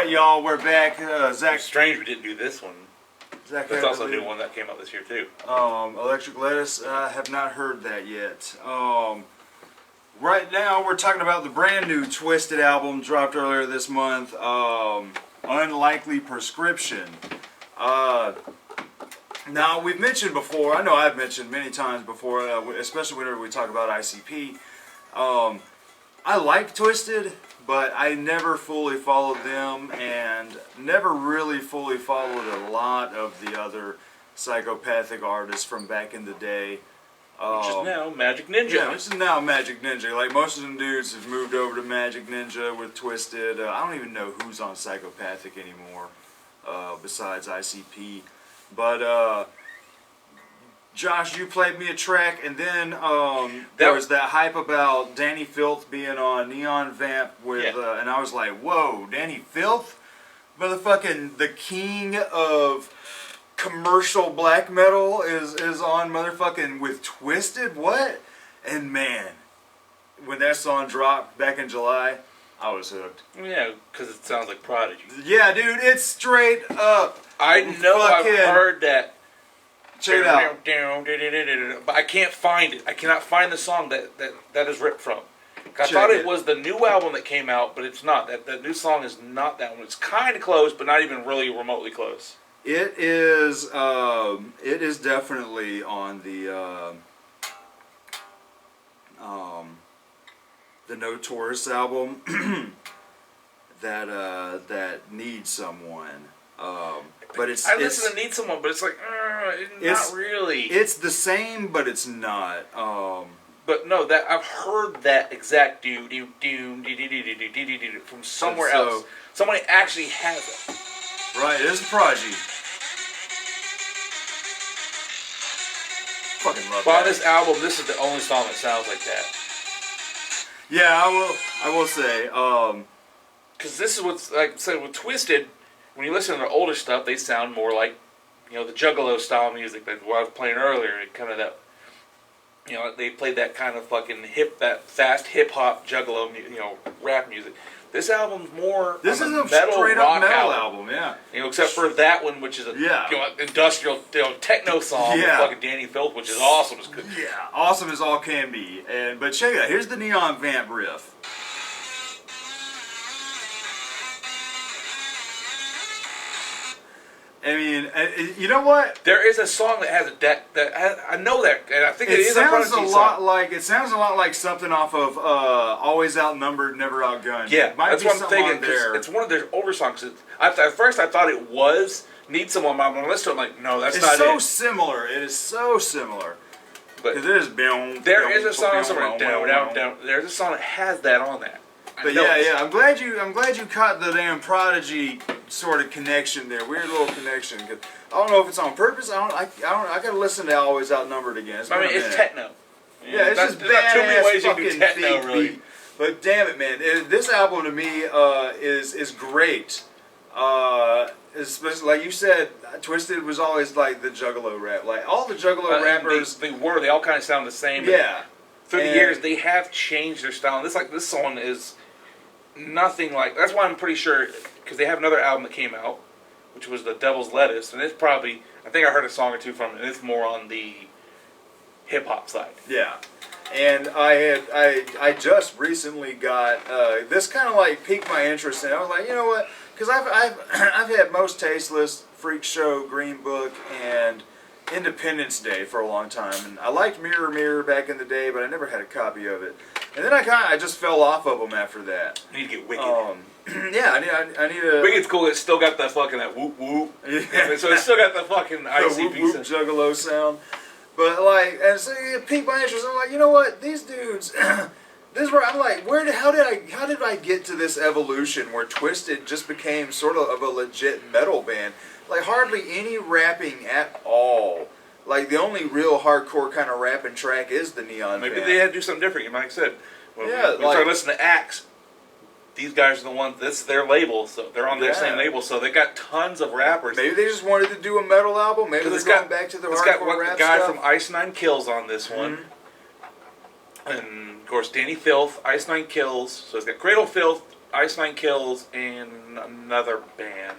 Alright, y'all, we're back. Zach. It's strange we didn't do this one. Zach, that's also a new one that came out this year, too. Electric Lettuce, I have not heard that yet. Right now, we're talking about the brand new Twiztid album, dropped earlier this month, Unlikely Prescription. Now, we've mentioned before, I know I've mentioned many times before, especially whenever we talk about ICP, I like Twiztid, but I never fully followed them and never really fully followed a lot of the other psychopathic artists from back in the day. Which is now Magic Ninja. Yeah, which is now Magic Ninja. Like, most of them dudes have moved over to Magic Ninja with Twiztid. I don't even know who's on psychopathic anymore, besides ICP. But, Josh, you played me a track, and then there was that hype about Danny Filth being on Neon Vamp with, and I was like, whoa, Danny Filth? Motherfucking the king of commercial black metal is on motherfucking with Twiztid? What? And man, when that song dropped back in July, I was hooked. Yeah, because it sounds like Prodigy. Yeah, dude, it's straight up. I know I've heard that. Check it out. But I can't find it. I cannot find the song that is ripped from. I thought it was the new album that came out, but it's not. That new song is not that one. It's kind of close, but not even really remotely close. It is definitely on the No Taurus album that Needs Someone. But I listen to Need Someone, but it's like not really. It's the same, but it's not. But no, that I've heard that exact from somewhere else. Somebody actually has it. Right, it is a Prodigy. Fucking love that. On this album, this is the only song that sounds like that. Yeah, I will say. Because this is what's like I said with Twiztid. When you listen to their older stuff, they sound more like, the Juggalo style music that I was playing earlier. Kind of that, they played that kind of fucking that fast hip hop Juggalo, rap music. This album's more. This is a metal straight rock up metal album, yeah. Except for that one, which is a industrial techno song with fucking Danny Filth, which is awesome. It's good. Yeah, awesome as all can be. But check it out. Here's the Neon Vamp riff. I mean, you know what? There is a song that has I know that, and I think it is sounds a lot song. It sounds a lot like something off of Always Outnumbered, Never Outgunned. Yeah, that's what I'm thinking. It's one of their older songs. At first, I thought it was Need Someone. But when I listened to it, I'm like, no, that's not it. It's so similar. It is so similar. But it is. There is a song somewhere down. There's a song that has that on that. But yeah, I'm glad you caught the damn Prodigy sort of connection there, weird little connection. Cause I don't know if it's on purpose. I gotta listen to Always Outnumbered again. It's techno. Yeah, it's just badass too many ways you can do techno, really. But damn it, man, this album to me is great. Especially like you said, Twiztid was always like the Juggalo rap. Like all the Juggalo rappers, they all kind of sound the same. Yeah. Through the years, they have changed their style. And this song is nothing like. That's why I'm pretty sure, because they have another album that came out, which was The Devil's Lettuce, and it's probably, I think I heard a song or two from it, and it's more on the hip hop side. Yeah, and I just recently got this kind of like piqued my interest, and I was like, you know what? Because I've had Most Tasteless, Freak Show, Green Book, and Independence Day for a long time, and I liked Mirror Mirror back in the day, but I never had a copy of it. And then I just fell off of them after that. You need to get Wicked. Yeah, I need a... Wicked's cool. It's still got that fucking whoop whoop. Yeah. So it's still got the fucking ICP whoop whoop Juggalo sound. But like, and so it piqued my interest. I'm like, you know what? These dudes. This is where I'm like, how did I get to this evolution where Twiztid just became sort of a legit metal band? Like hardly any rapping at all. Like the only real hardcore kind of rapping track is the Neon Vamp. Maybe they had to do something different. Like I said, when we started listening to Axe, these guys are the ones. That's their label, so they're on their same label. So they got tons of rappers. Maybe they just wanted to do a metal album. Maybe they're going back to the hardcore rap stuff. It's got the guy from Ice Nine Kills on this one, and of course Danny Filth, Ice Nine Kills. So it's got Cradle Filth, Ice Nine Kills, and another band.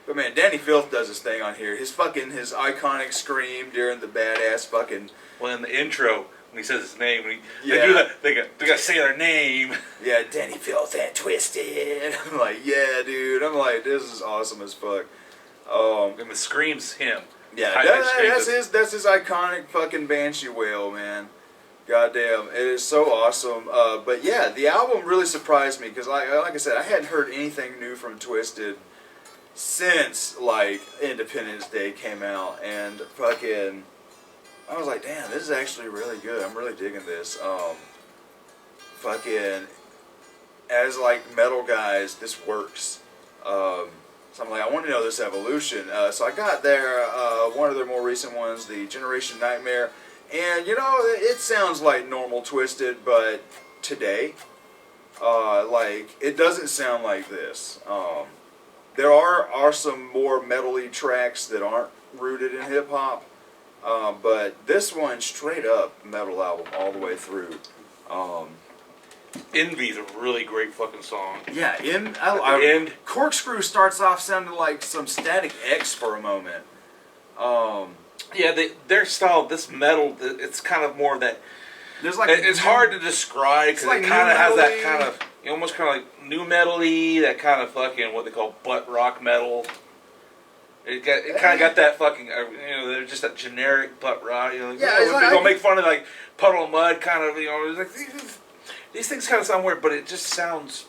But man, Danny Filth does his thing on here. His iconic scream during the badass fucking. Well, in the intro, when he says his name, they Yeah. do that. They gotta say their name. Yeah, Danny Filth and Twiztid. I'm like, yeah, dude. I'm like, this is awesome as fuck. And the scream's him. Yeah, that's his iconic fucking banshee wail, man. Goddamn, it is so awesome. But yeah, the album really surprised me because, like I said, I hadn't heard anything new from Twiztid since like Independence Day came out, and fucking, I was like, damn, this is actually really good. I'm really digging this. Fucking, as like metal guys, this works. So I'm like, I want to know this evolution. So I got their one of their more recent ones, the Generation Nightmare, and you know, it sounds like normal Twiztid, but today, like, it doesn't sound like this. There are some more metal-y tracks that aren't rooted in hip-hop, but this one, straight up metal album all the way through. Envy's a really great fucking song. Yeah, end. Corkscrew starts off sounding like some Static X for a moment. Yeah, their style, this metal, it's kind of more of that. There's like it's hard to describe because like it kind of has that new kind of, almost kind of like new metal-y, that kind of fucking what they call butt rock metal. It kind of got that fucking, they're just that generic butt rock. They'll make fun of like Puddle of Mud, kind of, it's like these things kind of sound weird, but it just sounds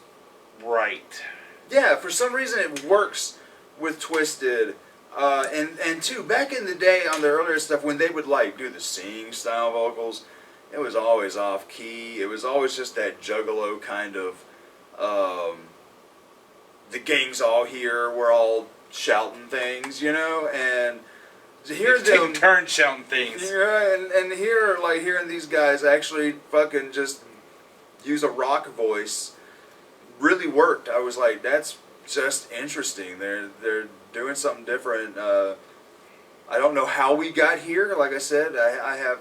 right. Yeah, for some reason it works with Twiztid. And too, back in the day on the earlier stuff, when they would like do the singing style vocals, it was always off key. It was always just that juggalo kind of, the gang's all here, we're all shouting things, and to hear They them take turns shouting things. Yeah, and hearing these guys actually fucking just use a rock voice really worked. I was like, that's just interesting. They're doing something different. I don't know how we got here. Like I said, I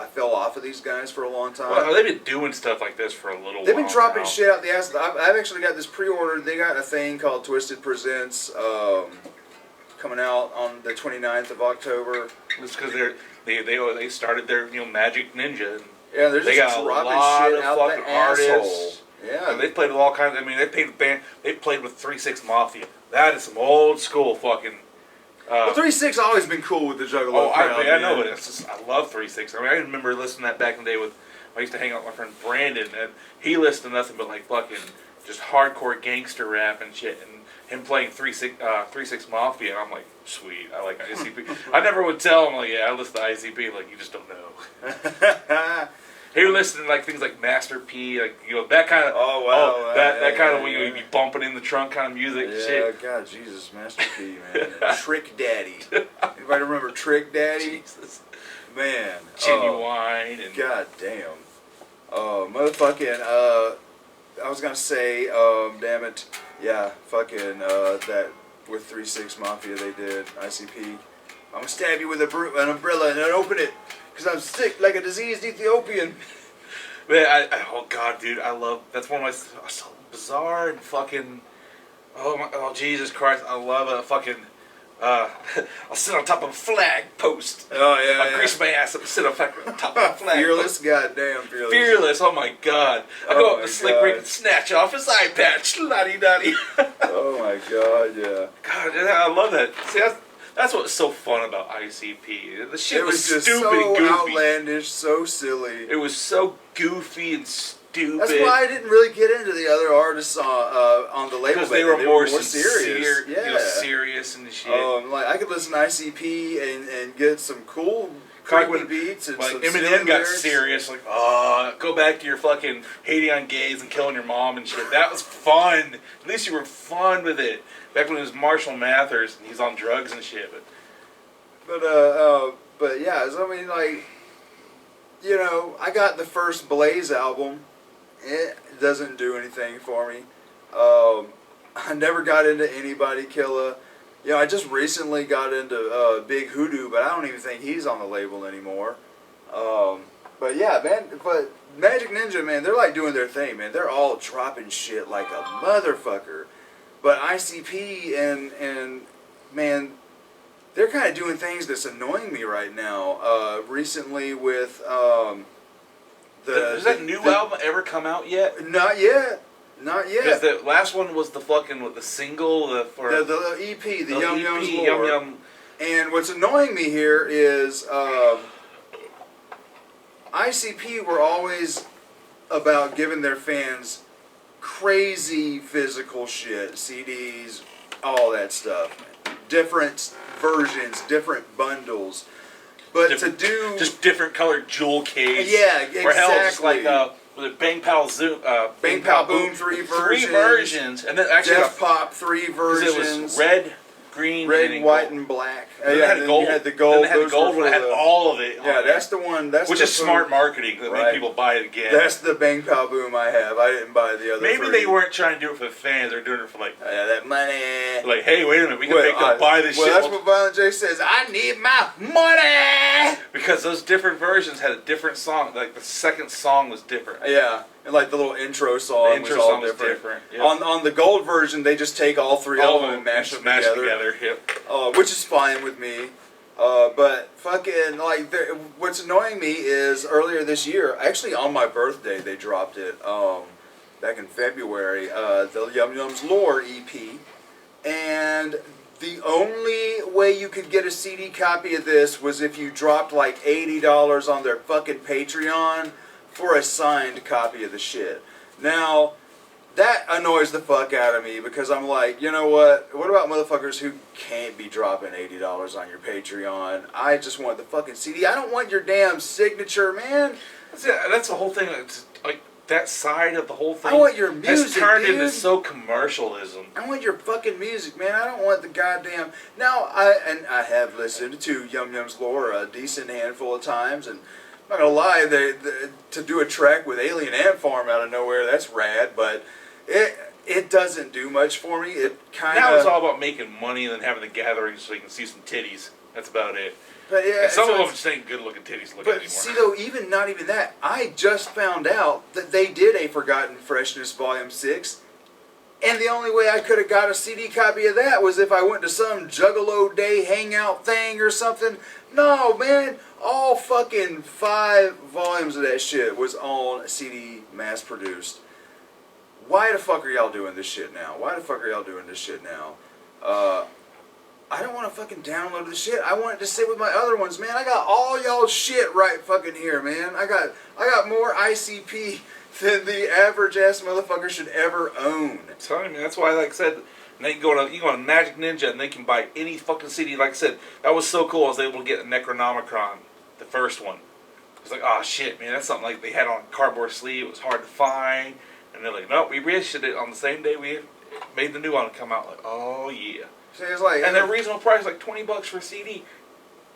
fell off of these guys for a long time. Well, they've been doing stuff like this for a little while. They've been dropping now. shit out the ass. I've actually got this pre-ordered. They got a thing called Twiztid Presents coming out on the 29th of October. It's because they started their Magic Ninja. Yeah, they're They just got a dropping lot shit of out fucking the asshole. artists. Yeah, And they played with all kinds. I mean, they played with 3-6 Mafia. That is some old school fucking. well, 3-6 always been cool with the Juggalo Oh, crowd. I know man. it. It's just, I love 3-6. I mean, I remember listening to that back in the day with. I used to hang out with my friend Brandon, and he listened to nothing but like fucking just hardcore gangster rap and shit, and him playing 3-6 Mafia, and I'm like, sweet. I like ICP. I never would tell him like, yeah, I listen to ICP. Like, you just don't know. He would listen to like things like Master P, like that kind of. Oh wow, that kind of when you'd be bumping in the trunk kind of music. Yeah, And shit. God, Jesus, Master P, man. Trick Daddy. Anybody remember Trick Daddy? Jesus. Man. Genuine and God damn. Motherfucking, I was gonna say, damn it. Yeah, fucking, that with 3-6 Mafia they did, ICP. I'm gonna stab you with an umbrella and then open it, because I'm sick like a diseased Ethiopian. Man, oh god, dude, I love. That's one of my so bizarre and fucking. Oh Jesus Christ, I love a fucking. I'll sit on top of a flag post. Oh yeah, I'll grease my ass up and sit on top of a flag. Fearless, goddamn fearless. Fearless, oh my god. I go up to Slick Rick and snatch off his eye patch. Lottie dotty. Oh my god, yeah. God, I love that. See, that's what's so fun about ICP. The shit It was just stupid so and goofy. outlandish, so silly. It was so goofy and stupid. That's why I didn't really get into the other artists on the label. Because they were more serious. Yeah. Serious and shit. Like I could listen to ICP and get some cool Like creepy beats and like some Eminem silly got lyrics. serious, like, go back to your fucking hating on gays and killing your mom and shit. That was fun. At least you were fun with it. Back when it was Marshall Mathers and he's on drugs and shit. But yeah, so I mean, like, I got the first Blaze album. It doesn't do anything for me. I never got into Anybody Killer. I just recently got into Big Hoodoo, but I don't even think he's on the label anymore. But yeah, man. But Magic Ninja, man, they're like doing their thing, man. They're all dropping shit like a motherfucker. But ICP and man, they're kind of doing things that's annoying me right now. Recently with Does that new album ever come out yet? Not yet. Not yet. Because the last one was the fucking with the single, the EP, the Yum Yum's Lore. Yum Yum. And what's annoying me here is ICP were always about giving their fans crazy physical shit, CDs, all that stuff, different versions, different bundles. But different, to do just different colored jewel case. Yeah, exactly. Or hell, just like was it Bang Pal Zoom? Bang Pal Boom 3 versions. 3 versions, and then actually Def Pop 3 versions. It was red, green, white, and black. And yeah, it had gold. You had the gold. Then it had the gold one. It had all of it. Yeah, that's the one. That's which the is smart marketing that made people buy it again. That's the Bang Pal Boom I have. I didn't buy the other. Maybe 3. they weren't trying to do it for the fans. They're doing it for like that money. Like, hey, wait a minute, we can make them buy this shit. Well, that's what Violent J says. I need my money. Because those different versions had a different song. Like the second song was different. Yeah. And like the little intro song was all different. Yep. On the gold version, they just take all 3 of them and mash them together. Yep. Which is fine with me. But fucking like, what's annoying me is earlier this year, actually on my birthday, they dropped it. Back in February, the Yum Yum's Lore EP, and the only way you could get a CD copy of this was if you dropped like $80 on their fucking Patreon for a signed copy of the shit. Now, that annoys the fuck out of me because I'm like, you know what? What about motherfuckers who can't be dropping $80 on your Patreon? I just want the fucking CD. I don't want your damn signature, man. That's the whole thing. It's like that side of the whole thing. I want your music, has turned dude. into so commercialism. I want your fucking music, man. I don't want the goddamn. Now, I have listened to Yum Yum's Lore a decent handful of times, and I'm not gonna lie, to do a track with Alien Ant Farm out of nowhere, that's rad, but it doesn't do much for me. It kind of. Now it's all about making money and then having the gatherings so you can see some titties. That's about it. But yeah, and some of them just ain't good looking titties to look at anymore. But see though, not even that. I just found out that they did a Forgotten Freshness Volume 6, and the only way I could have got a CD copy of that was if I went to some Juggalo Day hangout thing or something. No, man, all fucking 5 volumes of that shit was on CD mass produced. Why the fuck are y'all doing this shit now? I don't want to fucking download the shit. I want it to sit with my other ones, man. I got all y'all shit right fucking here, man. I got more ICP than the average ass motherfucker should ever own. Sorry, man. That's why, like I said, you go on Magic Ninja and they can buy any fucking CD. Like I said, that was so cool. I was able to get a Necronomicon, the first one. It was like, oh shit, man, that's something like they had on a cardboard sleeve. It was hard to find. And they're like, nope, we reissued it on the same day we made the new one come out. Like, oh yeah. So it's like, and their reasonable price, like $20 for a CD.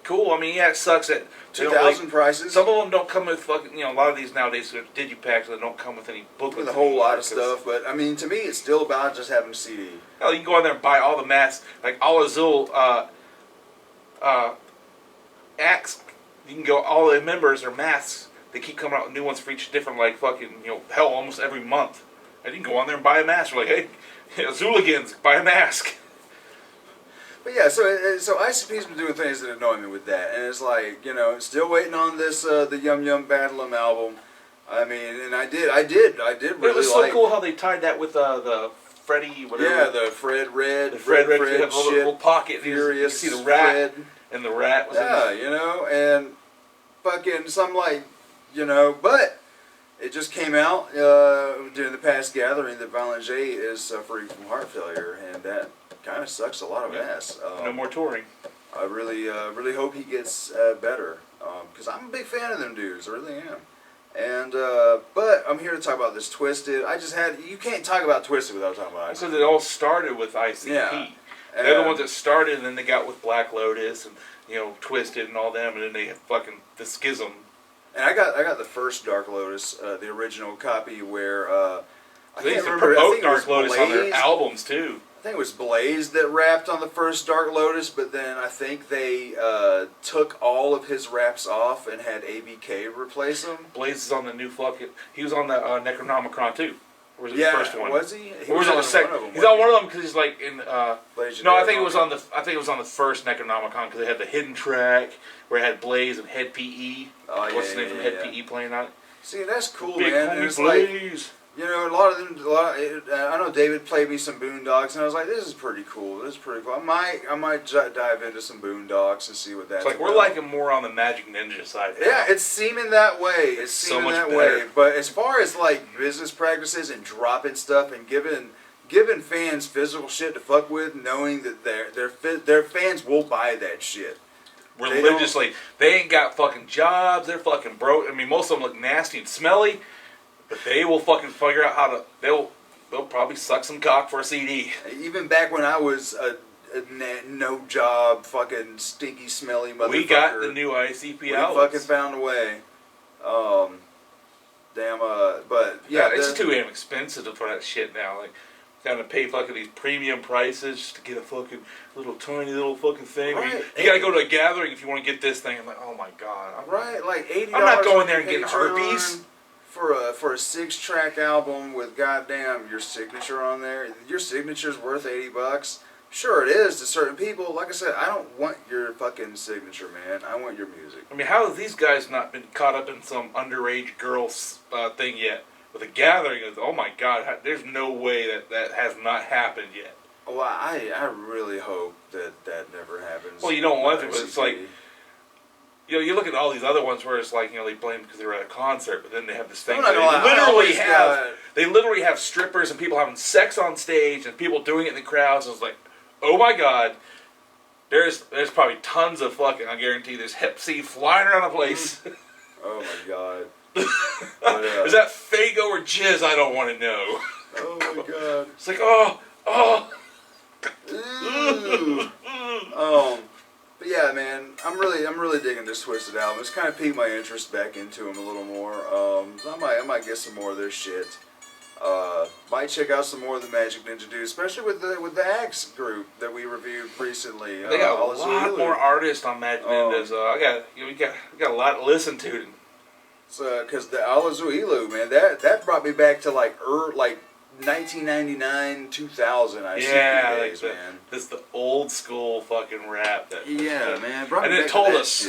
Cool. I mean, yeah, it sucks that 2,000 prices. Some of them don't come with fucking. A lot of these nowadays are digipacks that don't come with any booklets. With a whole lot of stuff, but I mean, to me, it's still about just having a CD. Hell, you can go on there and buy all the masks, like All Azul acts. You can go. All the members are masks. They keep coming out with new ones for each different, like fucking, hell, almost every month. And you can go on there and buy a mask. We're like, hey, Azuligans, buy a mask. But yeah, so ICP's been doing things that annoy me with that, and it's like, still waiting on this the Yum Yum Battle 'Em album. I mean, and I did really. But it was so cool how they tied that with the Freddy, whatever. Yeah, the Fred Red. The Fred Red. Fred You have a little pocket. Furious. You see the rat, Fred. and the rat was in there. and fucking some like, but it just came out during the past gathering that Violent J is suffering from heart failure, and that kind of sucks a lot of ass. No more touring. I really hope he gets better, because I'm a big fan of them dudes. I really am. And but I'm here to talk about this Twiztid. You can't talk about Twiztid without talking about ICP. Because it all started with ICP. Yeah. They're the ones that started, and then they got with Black Lotus and Twiztid and all them, and then they had fucking the Schism. And I got the first Dark Lotus, the original copy where I They can't used to remember. I promote think it was Dark Lotus on their Blaze. albums too. I think it was Blaze that rapped on the first Dark Lotus, but then I think they took all of his raps off and had ABK replace them. Blaze is on the new fucking. He was on the Necronomicon too. Or was it Yeah, the first one? was he? Or was it on the second? He's on one of them because he's like in. No, I think it was on the. I think it was on the first Necronomicon because they had the hidden track where it had Blaze and Head PE. Oh, yeah, What's his name from Head PE playing on it? See, that's cool, Big man. homie And it's Blaze. like, you know, a lot of them. I know David played me some Boondocks, and I was like, "This is pretty cool. This is pretty cool." I might dive into some Boondocks and see what that's. It's like about. we're liking more on the Magic Ninja side. Now. Yeah, it's seeming that way. It's seeming so much that better. way. But as far as like business practices and dropping stuff and giving fans physical shit to fuck with, knowing that their fans will buy that shit. Religiously, they ain't got fucking jobs. They're fucking broke. I mean, most of them look nasty and smelly, but they will fucking figure out how to. They'll probably suck some cock for a CD. Even back when I was a no job, fucking stinky, smelly motherfucker. We got the new ICP we outlets. fucking found a way. But yeah, it's too damn expensive for that shit now. Like, gotta pay fucking these premium prices just to get a fucking tiny little fucking thing. Right. You gotta go to a gathering if you want to get this thing. I'm like, oh my god. Right, like $80. I'm not going there and getting herpes. For a 6-track album with goddamn your signature on there. Your signature's worth $80. Sure, it is to certain people. Like I said, I don't want your fucking signature, man. I want your music. I mean, how have these guys not been caught up in some underage girls thing yet? With a gathering, oh my god, there's no way that has not happened yet. Well, I really hope that never happens. Well, you don't want to, but it's like, you know, you look at all these other ones where it's like, you know, they blame because they were at a concert, but then they have this thing. They literally have strippers and people having sex on stage and people doing it in the crowds. And it's like, oh my god, there's probably tons of fucking. I guarantee there's Hep C flying around the place. Oh my god. But, is that Fago or Jizz? I don't want to know. Oh my god. It's like, oh. But yeah, man, I'm really digging this Twiztid album. It's kind of piqued my interest back into them a little more. So I might get some more of their shit. Might check out some more of the Magic Ninja dudes, especially with the Axe group that we reviewed recently. They got a lot more artists on Magic Ninjas. We got a lot to listen to. Because the Alazuilu, man, that brought me back to like 1999, 2000 ICP days, man. This the old school fucking rap. Man. And it tells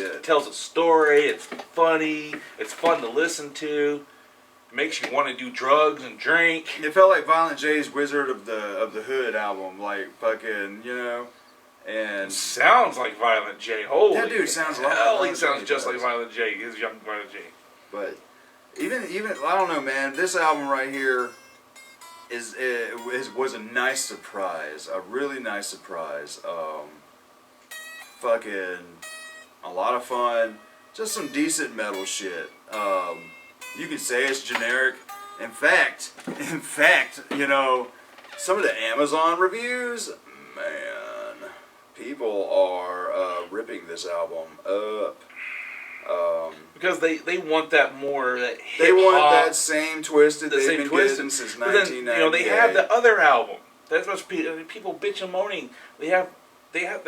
a story. It's funny. It's fun to listen to. It makes you want to do drugs and drink. It felt like Violent J's Wizard of the Hood album, like fucking, you know. And it sounds like Violent J. Holy, that dude sounds a lot. Hell, he sounds just like Violent J. His young Violent J. But even I don't know, man. This album right here was a nice surprise, a really nice surprise. Fucking a lot of fun, just some decent metal shit. You could say it's generic. In fact, you know, some of the Amazon reviews, man, people are ripping this album up. Because they want that more, that hip-hop. They want that same Twiztid they've been Twiztid getting since 1998. But then, you know, they have the other album. That's what people bitch and moaning. They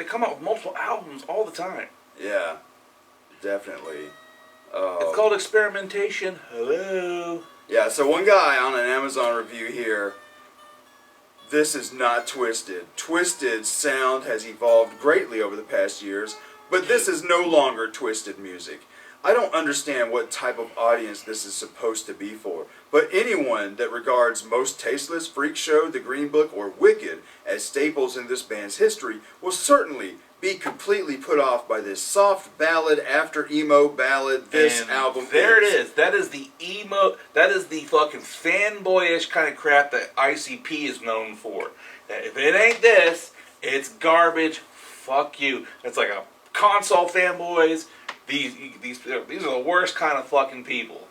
come out with multiple albums all the time. Yeah, definitely. It's called experimentation. Hello. Yeah, so one guy on an Amazon review here, this is not Twiztid. Twiztid's sound has evolved greatly over the past years, but this is no longer Twiztid music. I don't understand what type of audience this is supposed to be for, but anyone that regards Most Tasteless, Freak Show, The Green Book, or Wicked as staples in this band's history will certainly be completely put off by this soft ballad after emo ballad this album there is. It is. That is the emo, that is the fucking fanboyish kind of crap that ICP is known for. That if it ain't this, it's garbage. Fuck you. It's like a console fanboys. These are the worst kind of fucking people.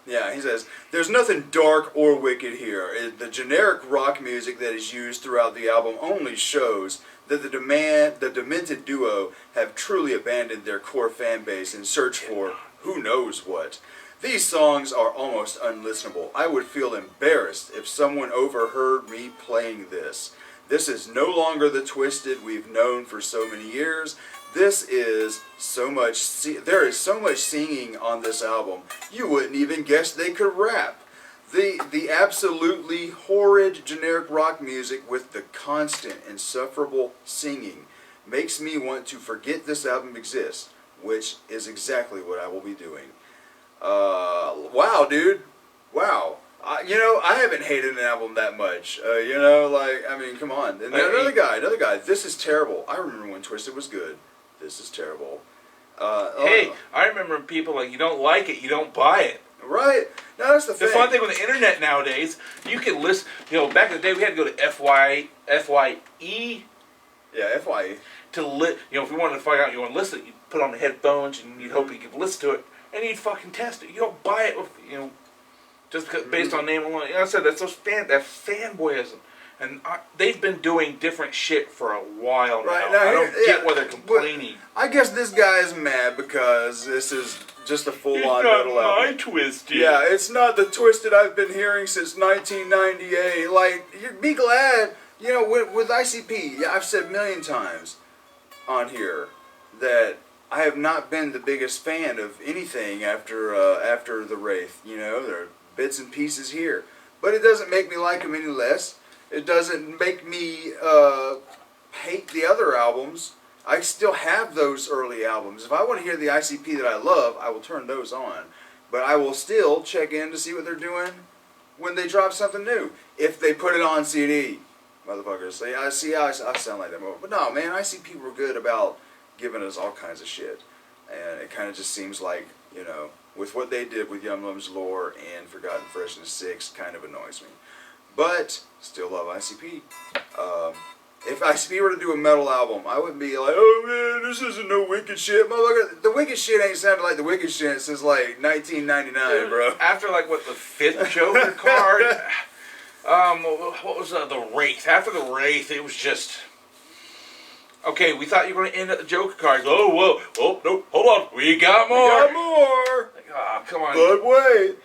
Yeah, he says, there's nothing dark or wicked here. The generic rock music that is used throughout the album only shows that the Demented duo have truly abandoned their core fan base in search for who knows what. These songs are almost unlistenable. I would feel embarrassed if someone overheard me playing this. This is no longer the Twiztid we've known for so many years. This is so much, there is so much singing on this album, you wouldn't even guess they could rap. The absolutely horrid generic rock music with the constant, insufferable singing makes me want to forget this album exists, which is exactly what I will be doing. Wow, dude. Wow. I haven't hated an album that much. I mean, come on. And another guy. This is terrible. I remember when Twiztid was good. This is terrible. Hey, I remember people like, you don't like it, you don't buy it. Right. No, that's the thing. The fun thing with the internet nowadays, you can listen. Back in the day, we had to go to FYE. Yeah, FYE. If you wanted to find out you want to listen, you'd put on the headphones and you'd hope you could listen to it, and you'd fucking test it. You don't buy it with, just because, based on name alone. Like I said, that's that fanboyism. And they've been doing different shit for a while now. Right, I don't get why they're complaining. I guess this guy is mad because this is just a full-on metal album. It's not my Twiztid. Yeah, it's not the Twiztid I've been hearing since 1998. Like, be glad, with ICP, yeah, I've said a million times on here that I have not been the biggest fan of anything after the Wraith. There are bits and pieces here. But it doesn't make me like them any less. It doesn't make me hate the other albums. I still have those early albums. If I want to hear the ICP that I love, I will turn those on. But I will still check in to see what they're doing when they drop something new. If they put it on CD, motherfuckers. I see how I sound like that. But no, man, ICP were good about giving us all kinds of shit. And it kind of just seems like, with what they did with Yum Lum's Lore and Forgotten Freshness 6, kind of annoys me. But, still love ICP. If ICP were to do a metal album, I wouldn't be like, oh man, this isn't no Wicked shit. Motherfucker, the Wicked shit ain't sounded like the Wicked shit since like 1999, bro. After the 5th Joker card, what was the Wraith? After the Wraith, it was just, okay, we thought you were going to end at the Joker cards. Oh, whoa, no, hold on, we got more. We got more. Oh, come on. But wait.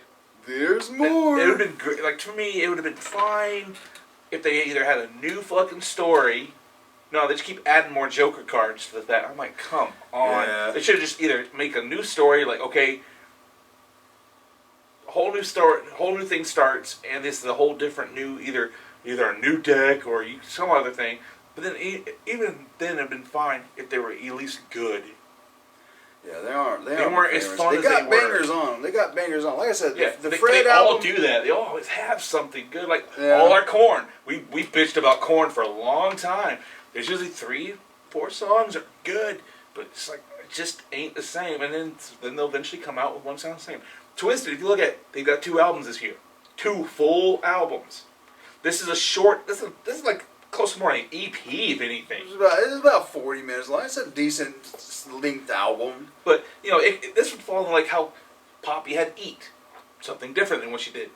There's more. It would have been great. To me, it would have been fine if they either had a new fucking story. No, they just keep adding more Joker cards to that. I'm like, come on. Yeah. They should have just either make a new story, like, okay, a whole new story, whole new thing starts, and this is a whole different new, either a new deck or some other thing. But then, even then, it'd have been fine if they were at least good. Yeah, they aren't. They weren't as fun as they were. They got bangers on them. They got bangers on. Like I said, yeah, the Fred they album. all do that. They always have something good. Like all our Korn. We bitched about Korn for a long time. There's usually 3-4 songs that are good, but it's like it just ain't the same. And then they'll eventually come out with one sound the same. Twiztid, if you look at, they've got 2 albums this year, 2 full albums. This is a short. This is like close to more an EP, if anything. It's about 40 minutes long. It's a decent length album. But, this would fall in like how Poppy had Eat. Something different than what she did.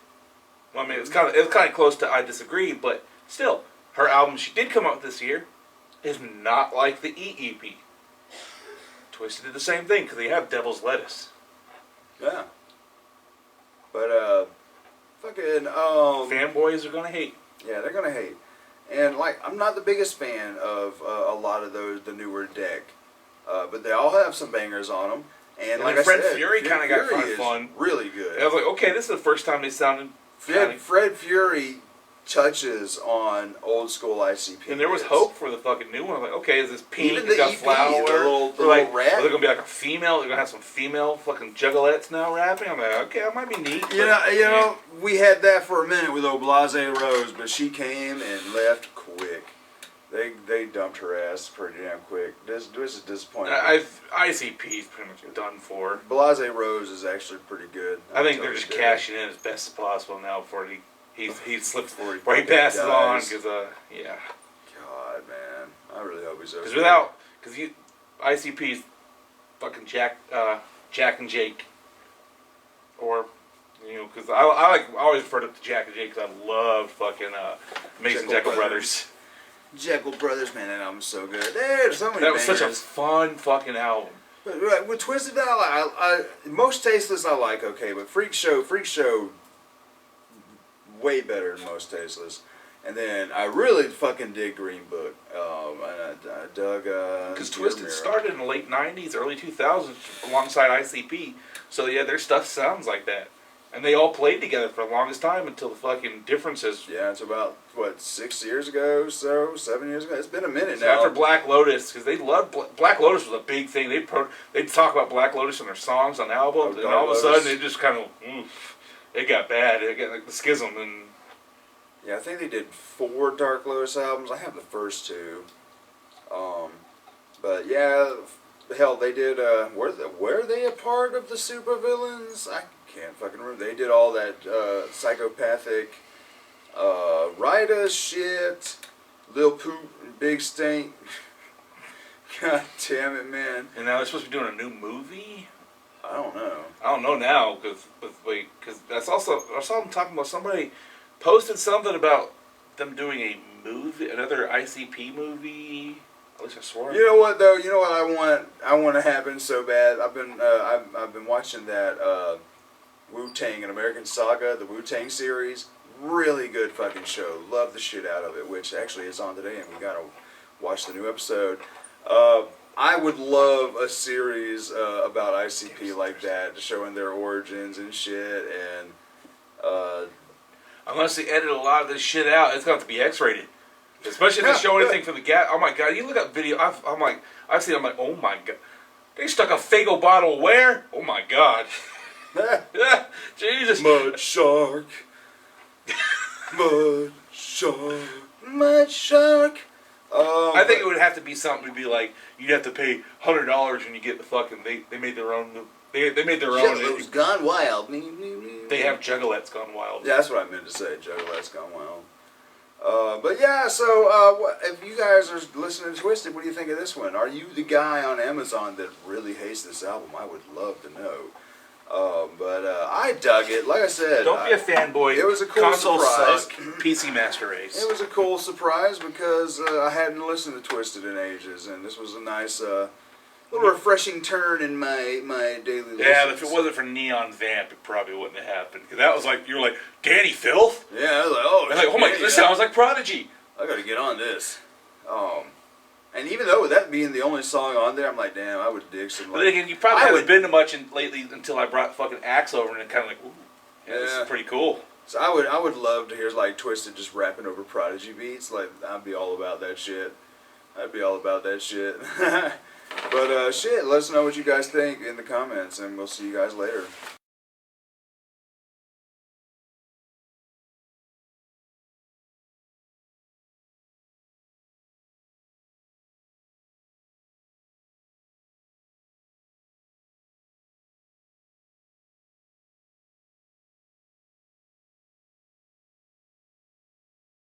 Well, I mean, it was kind of close to I Disagree, but still, her album she did come out this year is not like the Eat EP. Twiztid did the same thing, because they have Devil's Lettuce. Yeah. But, fucking, fanboys are going to hate. Yeah, they're going to hate. And, I'm not the biggest fan of a lot of the newer deck. But they all have some bangers on them. And like I Fred said, Fury kind of got fun. Really good. And I was like, okay, this is the first time they sounded... Fred Fury touches on old school ICP. And there was hope for the fucking new one. I'm like, okay, is this pink? Even the got EP, flower. the little rap. Are they going to be like a female? They're going to have some female fucking juggalettes now rapping? I'm like, okay, that might be neat. You know, we had that for a minute with Blase Rose, but she came and left quick. They dumped her ass pretty damn quick. This is disappointing. ICP's pretty much done for. Blase Rose is actually pretty good. I think they're just cashing in as best as possible now before he slips before he passes on, because yeah. God, man, I really hope he's okay. Because ICP's fucking Jack and Jake, or because I always referred up to Jack and Jake because I love fucking Amazing Jekyll Brothers. Jekyll Brothers, man, that album's so good. There's so many. That was such a fun fucking album. But with Twiztid, most Tasteless I like, okay, but Freak Show, way better than Most Tasteless. And then I really fucking dig Green Book. And I dug. Because Dear Twiztid Mirror. started in the late '90s, early 2000s, alongside ICP. So yeah, their stuff sounds like that, and they all played together for the longest time until the fucking differences. Yeah, it's about what 6 years ago, so 7 years ago. It's been a minute So now. after Black Lotus, because they loved Black Lotus was a big thing. They'd talk about Black Lotus in their songs on albums, and all of a sudden it just kind of it got bad. It got like the schism, and Yeah, I think they did 4 Dark Lotus albums. I have the first 2. But yeah, hell, they did. Were they a part of the supervillains? I can't fucking remember. They did all that psychopathic, Rida shit, Lil Poop and Big Stink. God damn it, man. now they're supposed to be doing a new movie. I don't know. I don't know now because that's also I saw them talking about somebody posted something about them doing a movie, another ICP movie. At least I swore. You know what though? You know what I want to happen so bad. I've been watching that Wu-Tang, an American Saga, the Wu-Tang series. Really good fucking show. Love the shit out of it. Which actually is on today, and we gotta watch the new episode. I would love a series about ICP like that, showing their origins and shit. And Unless they edit a lot of this shit out, it's going to have to be X-rated. Especially if they show anything from the gas. Oh my god, you look up video. I've seen. I'm like, oh my god, they stuck a Fago bottle where? Oh my god, Jesus. Mud shark, mud shark, mud shark. I think it would have to be something to be like you'd have to pay $100 and you get the fucking. They made their own. They made their own. Juggalo's Gone Wild. They have Juggalettes Gone Wild. Yeah, that's what I meant to say. Juggale's Gone Wild. But yeah, so if you guys are listening to Twiztid, what do you think of this one? Are you the guy on Amazon that really hates this album? I would love to know. But I dug it. Like I said, Don't be a fanboy. It was a cool Console surprise. suck. PC Master Race. It was a cool surprise because I hadn't listened to Twiztid in ages, and this was a nice, little refreshing turn in my daily life. Yeah, but if it wasn't for Neon Vamp, it probably wouldn't have happened. Because that was like, you were like, Danny Filth? Yeah, I was like, oh, And like, oh my, yeah, this sounds like Prodigy. I gotta get on this. And even though with that being the only song on there, I'm like, damn, I would dig some. But then again, you probably haven't been to much lately until I brought fucking Axe over and it kind of like, ooh, yeah, this is pretty cool. So I would love to hear like Twiztid just rapping over Prodigy beats. Like I'd be all about that shit. I'd be all about that shit. But shit, let us know what you guys think in the comments, and we'll see you guys later.